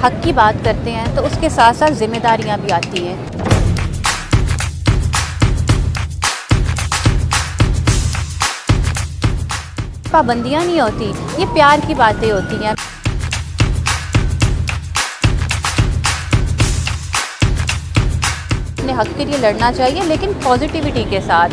हक की बात करते हैं तो उसके साथ साथ जिम्मेदारियां भी आती हैं। पाबंदियां नहीं होती, ये प्यार की बातें होती हैं। अपने हक के लिए लड़ना चाहिए, लेकिन पॉजिटिविटी के साथ।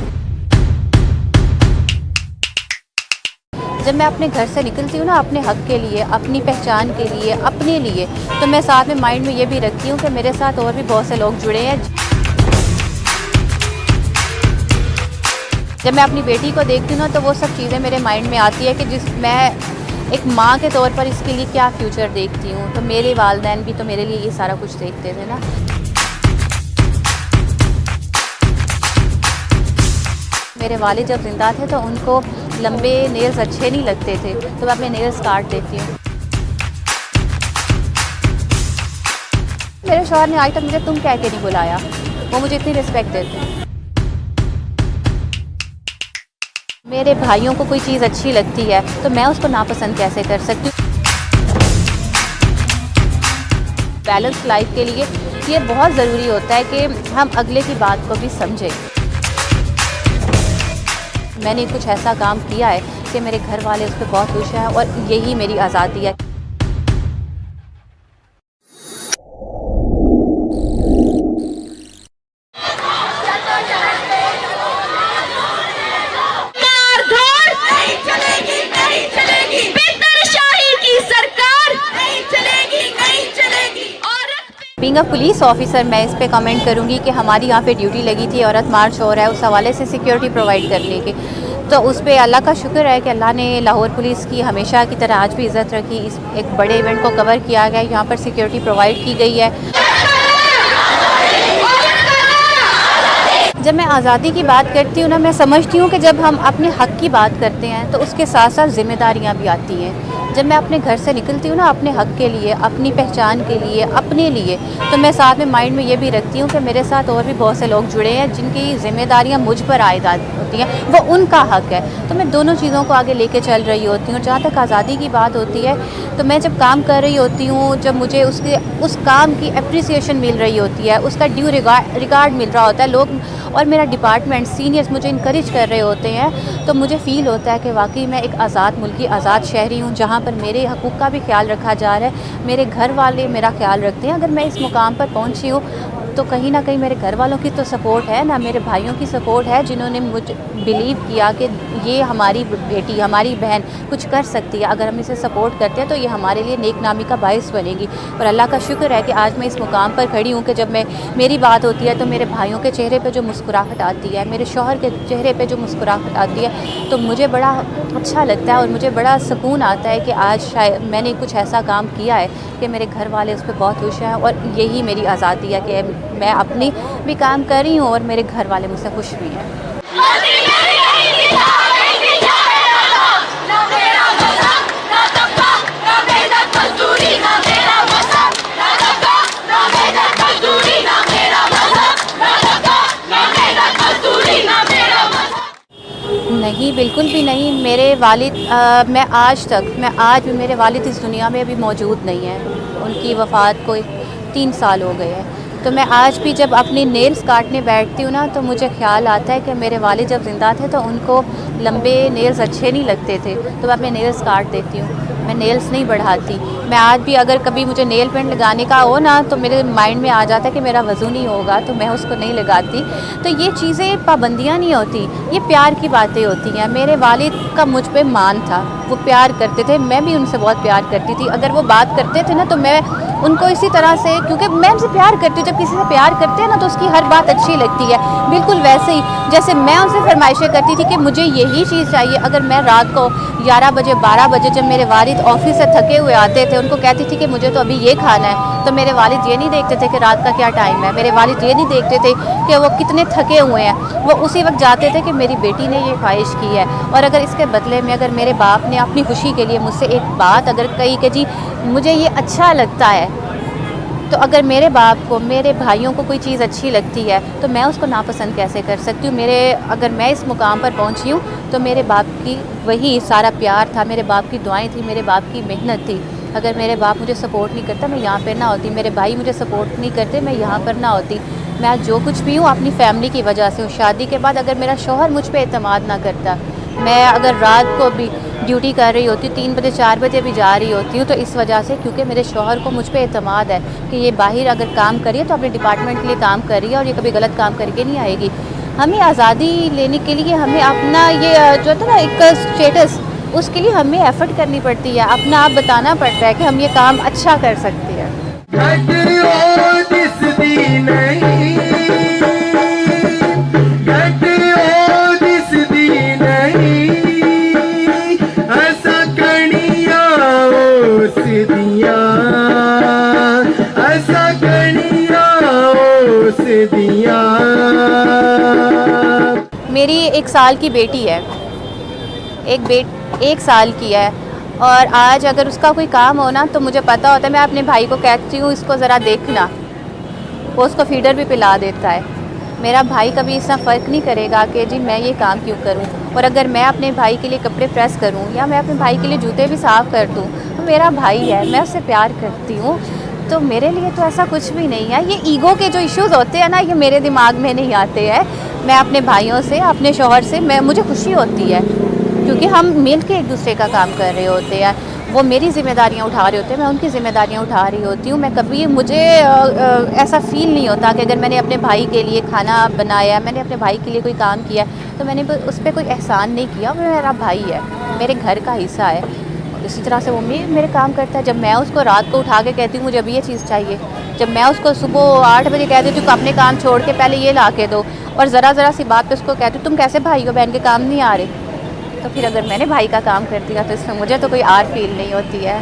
जब मैं अपने घर से निकलती हूँ ना अपने हक के लिए, अपनी पहचान के लिए, अपने लिए, तो मैं साथ में माइंड में ये भी रखती हूँ कि मेरे साथ और भी बहुत से लोग जुड़े हैं। जब मैं अपनी बेटी को देखती हूँ ना तो वो सब चीज़ें मेरे माइंड में आती है कि मैं एक माँ के तौर पर इसके लिए क्या फ्यूचर देखती हूँ। तो मेरे वालिदैन भी तो मेरे लिए ये सारा कुछ देखते थे ना। मेरे वालिद जब जिंदा थे तो उनको लंबे नेल्स अच्छे नहीं लगते थे, तो मैं अपने नेल्स काट देती हूँ। मेरे शौहर ने आज तक मुझे तुम कह के नहीं बुलाया, वो मुझे इतनी रिस्पेक्ट देते हैं। मेरे भाइयों को कोई चीज़ अच्छी लगती है तो मैं उसको नापसंद कैसे कर सकती हूँ। बैलेंस लाइफ के लिए ये बहुत ज़रूरी होता है कि हम अगले की बात को भी समझें। मैंने कुछ ऐसा काम किया है कि मेरे घर वाले उस पर बहुत खुश हैं और यही मेरी आज़ादी है। बीइंग अ पुलिस ऑफिसर मैं इस पे कमेंट करूँगी कि हमारी यहाँ पे ड्यूटी लगी थी, औरत मार्च हो रहा है, उस हवाले से सिक्योरिटी प्रोवाइड करने की। तो उस पर अल्लाह का शुक्र है कि अल्लाह ने लाहौर पुलिस की हमेशा की तरह आज भी इज़्ज़त रखी। इस एक बड़े इवेंट को कवर किया गया, यहाँ पर सिक्योरिटी प्रोवाइड की गई है। जब मैं आज़ादी की बात करती हूँ ना, मैं समझती हूँ कि जब हम अपने हक की बात करते हैं तो उसके साथ साथ जिम्मेदारियाँ भी आती हैं। जब मैं अपने घर से निकलती हूँ ना अपने हक के लिए, अपनी पहचान के लिए, अपने लिए, तो मैं साथ में माइंड में ये भी रखती हूँ कि मेरे साथ और भी बहुत से लोग जुड़े हैं जिनकी जिम्मेदारियाँ मुझ पर आयद होती हैं, वो उनका हक है। तो मैं दोनों चीज़ों को आगे लेके चल रही होती हूँ। जहाँ तक आज़ादी की बात होती है तो मैं जब काम कर रही होती हूँ, जब मुझे उस काम की अप्रिसिएशन मिल रही होती है, उसका ड्यू रिगार्ड मिल रहा होता है, लोग और मेरा डिपार्टमेंट सीनियर्स मुझे इनकरेज कर रहे होते हैं, तो मुझे फ़ील होता है कि वाकई मैं एक आज़ाद मुल्की, आज़ाद शहरी हूँ जहाँ पर मेरे हकूक़ का भी ख्याल रखा जा रहा है, मेरे घर वाले मेरा ख्याल रखते हैं। अगर मैं इस मुकाम पर पहुँची हूँ तो कहीं ना कहीं मेरे घर वालों की तो सपोर्ट है ना, मेरे भाइयों की सपोर्ट है जिन्होंने मुझे बिलीव किया कि ये हमारी बेटी, हमारी बहन कुछ कर सकती है। अगर हम इसे सपोर्ट करते हैं तो ये हमारे लिए नेक नामी का बायस बनेगी। और अल्लाह का शुक्र है कि आज मैं इस मुकाम पर खड़ी हूँ कि जब मेरी बात होती है तो मेरे भाइयों के चेहरे पे जो मुस्कुराहट आती है, मेरे शौहर के चेहरे पे जो मुस्कुराहट आती है, तो मुझे बड़ा अच्छा लगता है और मुझे बड़ा सुकून आता है कि आज शायद मैंने कुछ ऐसा काम किया है कि मेरे घर वाले उस पर बहुत खुश हैं। और यही मेरी आज़ादी है कि मैं अपनी भी काम कर रही हूँ और मेरे घर वाले मुझसे खुश भी हैं। नहीं, बिल्कुल भी नहीं। मेरे वालिद मैं आज भी मेरे वालिद इस दुनिया में अभी मौजूद नहीं है। उनकी वफ़ात को 3 साल हो गए हैं। तो मैं आज भी जब अपनी नेल्स काटने बैठती हूँ ना तो मुझे ख़्याल आता है कि मेरे वालिद जब ज़िंदा थे तो उनको लंबे नेल्स अच्छे नहीं लगते थे, तो मैं अपने नेल्स काट देती हूँ। मैं नेल्स नहीं बढ़ाती। मैं आज भी अगर कभी मुझे नेल पेंट लगाने का हो ना तो मेरे माइंड में आ जाता है कि मेरा वज़ू नहीं होगा, तो मैं उसको नहीं लगाती। तो ये चीज़ें पाबंदियाँ नहीं होती, ये प्यार की बातें होती हैं। मेरे वालिद का मुझ पे मान था, वो प्यार करते थे, मैं भी उनसे बहुत प्यार करती थी। अगर वो बात करते थे ना तो मैं उनको इसी तरह से, क्योंकि मैं उनसे प्यार करती हूँ, जब किसी से प्यार करते हैं ना तो उसकी हर बात अच्छी लगती है। बिल्कुल वैसे ही जैसे मैं उनसे फरमाइशें करती थी कि मुझे यही चीज़ चाहिए। अगर मैं रात को 11 बजे 12 बजे जब मेरे वालिद ऑफिस से थके हुए आते थे, उनको कहती थी कि मुझे तो अभी ये खाना है, तो मेरे वालिद ये नहीं देखते थे कि रात का क्या टाइम है, मेरे वालिद ये नहीं देखते थे कि वो कितने थके हुए हैं, वो उसी वक्त जाते थे कि मेरी बेटी ने ये ख्वाहिश की है। और अगर इसके बदले में अगर मेरे बाप ने अपनी खुशी के लिए मुझसे एक बात अगर कही कि जी मुझे ये अच्छा लगता है, तो अगर मेरे बाप को, मेरे भाइयों को कोई चीज़ अच्छी लगती है तो मैं उसको नापसंद कैसे कर सकती हूँ। अगर मैं इस मुकाम पर पहुँची हूँ तो मेरे बाप की वही सारा प्यार था, मेरे बाप की दुआएं थी, मेरे बाप की मेहनत थी। अगर मेरे बाप मुझे सपोर्ट नहीं करता मैं यहाँ पर ना होती, मेरे भाई मुझे सपोर्ट नहीं करते मैं यहाँ पर ना होती। मैं आज जो कुछ भी हूँ अपनी फैमिली की वजह से हूँ। शादी के बाद अगर मेरा शौहर मुझ पर एतमाद ना करता, मैं अगर रात को भी ड्यूटी कर रही होती, 3 बजे 4 बजे भी जा रही होती हूँ, तो इस वजह से क्योंकि मेरे शौहर को मुझ पे एतमाद है कि ये बाहर अगर काम करिए तो अपने डिपार्टमेंट के लिए काम कर रही है और ये कभी गलत काम करके नहीं आएगी। हमें आज़ादी लेने के लिए हमें अपना ये जो है ना एक स्टेटस, उसके लिए हमें एफर्ट करनी पड़ती है, अपना आप बताना पड़ता है कि हम ये काम अच्छा कर सकते हैं। मेरी 1 साल की बेटी है, एक साल की है, और आज अगर उसका कोई काम हो ना तो मुझे पता होता है, मैं अपने भाई को कहती हूँ इसको ज़रा देखना, वो उसको फीडर भी पिला देता है। मेरा भाई कभी इतना फ़र्क नहीं करेगा कि जी मैं ये काम क्यों करूँ। और अगर मैं अपने भाई के लिए कपड़े प्रेस करूँ या मैं अपने भाई के लिए जूते भी साफ़ कर दूँ, तो मेरा भाई है, मैं उससे प्यार करती हूँ, तो मेरे लिए तो ऐसा कुछ भी नहीं है। ये ईगो के जो इश्यूज़ होते हैं ना, ये मेरे दिमाग में नहीं आते हैं। मैं अपने भाइयों से, अपने शौहर से मुझे खुशी होती है क्योंकि हम मिल के एक दूसरे का काम कर रहे होते हैं। वो मेरी ज़िम्मेदारियाँ उठा रहे होते हैं, मैं उनकी ज़िम्मेदारियाँ उठा रही होती हूँ। मैं कभी मुझे ऐसा फ़ील नहीं होता कि अगर मैंने अपने भाई के लिए खाना बनाया, मैंने अपने भाई के लिए कोई काम किया, तो मैंने उस पर कोई एहसान नहीं किया। वो मेरा भाई है, मेरे घर का हिस्सा है। इसी तरह से वो मेरे काम करता है। जब मैं उसको रात को उठा के कहती हूँ मुझे अभी ये चीज़ चाहिए, जब मैं उसको सुबह 8 बजे कह देती हूँ अपने काम छोड़ के पहले ये ला के दो, और ज़रा सी बात पे उसको कहती हूँ तुम कैसे भाई हो बहन के काम नहीं आ रहे, तो फिर अगर मैंने भाई का काम कर दिया तो इसमें मुझे तो कोई आर फील नहीं होती है।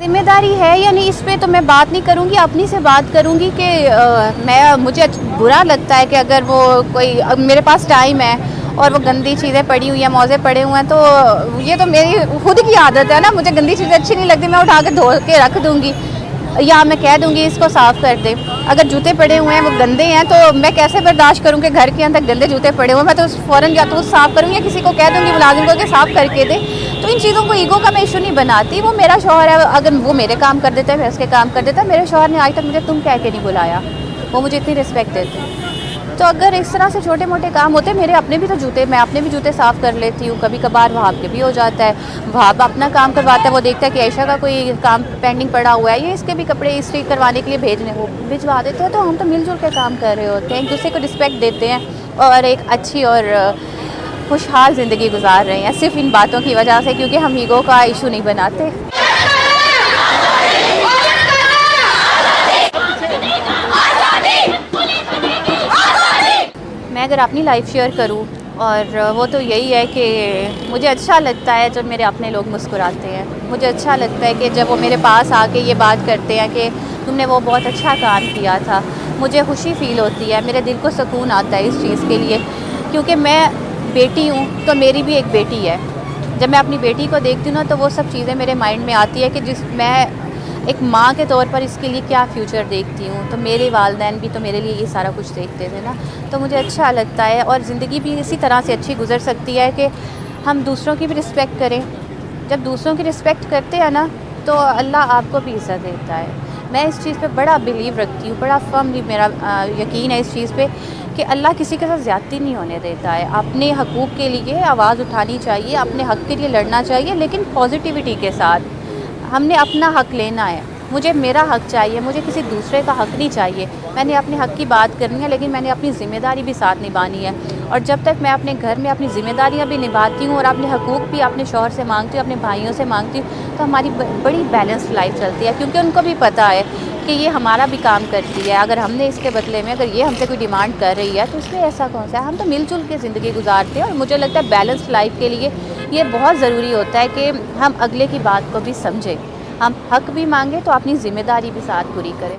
जिम्मेदारी है या नहीं, इस पर तो मैं बात नहीं करूँगी, अपनी से बात करूँगी कि मुझे बुरा लगता है कि अगर वो कोई मेरे पास टाइम है और वो गंदी चीज़ें पड़ी हुई हैं, मौजे पड़े हुए हैं, तो ये तो मेरी खुद की आदत है ना, मुझे गंदी चीज़ें अच्छी नहीं लगती, मैं उठा के धो के रख दूँगी या मैं कह दूँगी इसको साफ़ कर दे। अगर जूते पड़े हुए हैं वो गंदे हैं तो मैं कैसे बर्दाश्त करूँ कि घर के अंदर गंदे जूते पड़े हुए हैं, मैं तो फ़ौरन या तो साफ़ करूँगी या किसी को कह दूँगी मुलाजिम को कि साफ़ करके दे। तो इन चीज़ों को ईगो का मैं इशू नहीं बनाती। वो मेरा शौहर है, अगर वो मेरे काम कर देता है मैं उसके काम कर देता है। मेरे शौहर ने आज तक मुझे तुम कह के नहीं बुलाया, वो मुझे इतनी रिस्पेक्ट देते हैं। तो अगर इस तरह से छोटे मोटे काम होते, मेरे अपने भी तो जूते, मैं अपने भी जूते साफ़ कर लेती हूँ, कभी कभार वहाब के भी हो जाता है। वहाब अपना काम करवाता है, वो देखता है कि आयशा का कोई काम पेंडिंग पड़ा हुआ है, ये इसके भी कपड़े इस्त्री करवाने के लिए भेजने, वो भिजवा देते हैं। तो हम तो मिलजुल के काम कर रहे होते हैं, एक दूसरे को रिस्पेक्ट देते हैं और एक अच्छी और खुशहाल ज़िंदगी गुजार रहे हैं, सिर्फ इन बातों की वजह से, क्योंकि हम ईगो का इशू नहीं बनाते। मैं अगर अपनी लाइफ शेयर करूं, और वो तो यही है कि मुझे अच्छा लगता है जब मेरे अपने लोग मुस्कुराते हैं। मुझे अच्छा लगता है कि जब वो मेरे पास आके ये बात करते हैं कि तुमने वो बहुत अच्छा काम किया था, मुझे खुशी फ़ील होती है, मेरे दिल को सुकून आता है इस चीज़ के लिए, क्योंकि मैं बेटी हूँ तो मेरी भी एक बेटी है। जब मैं अपनी बेटी को देखती हूँ ना, तो वो सब चीज़ें मेरे माइंड में आती है कि मैं एक माँ के तौर पर इसके लिए क्या फ्यूचर देखती हूँ। तो मेरे वालिदैन भी तो मेरे लिए ये सारा कुछ देखते थे ना, तो मुझे अच्छा लगता है। और ज़िंदगी भी इसी तरह से अच्छी गुजर सकती है कि हम दूसरों की भी रिस्पेक्ट करें। जब दूसरों की रिस्पेक्ट करते हैं ना, तो अल्लाह आपको भी इज़्ज़त देता है। मैं इस चीज़ पे बड़ा बिलीव रखती हूँ, बड़ा फर्मली मेरा यकीन है इस चीज़ पे कि अल्लाह किसी के साथ ज़्यादती नहीं होने देता है। अपने हकूक़ के लिए आवाज़ उठानी चाहिए, अपने हक़ के लिए लड़ना चाहिए, लेकिन पॉजिटिविटी के साथ। हमने अपना हक़ लेना है, मुझे मेरा हक़ चाहिए, मुझे किसी दूसरे का हक़ नहीं चाहिए। मैंने अपने हक़ की बात करनी है, लेकिन मैंने अपनी ज़िम्मेदारी भी साथ निभानी है। और जब तक मैं अपने घर में अपनी ज़िम्मेदारियाँ भी निभाती हूँ और अपने हकूक़ भी अपने शौहर से मांगती हूँ, अपने भाइयों से मांगती हूँ, तो हमारी बड़ी बैलेंस्ड लाइफ चलती है, क्योंकि उनको भी पता है कि ये हमारा भी काम करती है। अगर हमने इसके बदले में अगर ये हमसे कोई डिमांड कर रही है तो इसमें ऐसा कौन सा है, हम तो मिलजुल के ज़िंदगी गुजारते हैं। और मुझे लगता है बैलेंस्ड लाइफ के लिए ये बहुत ज़रूरी होता है कि हम अगले की बात को भी समझें, हम हक़ भी मांगें तो अपनी ज़िम्मेदारी भी साथ पूरी करें।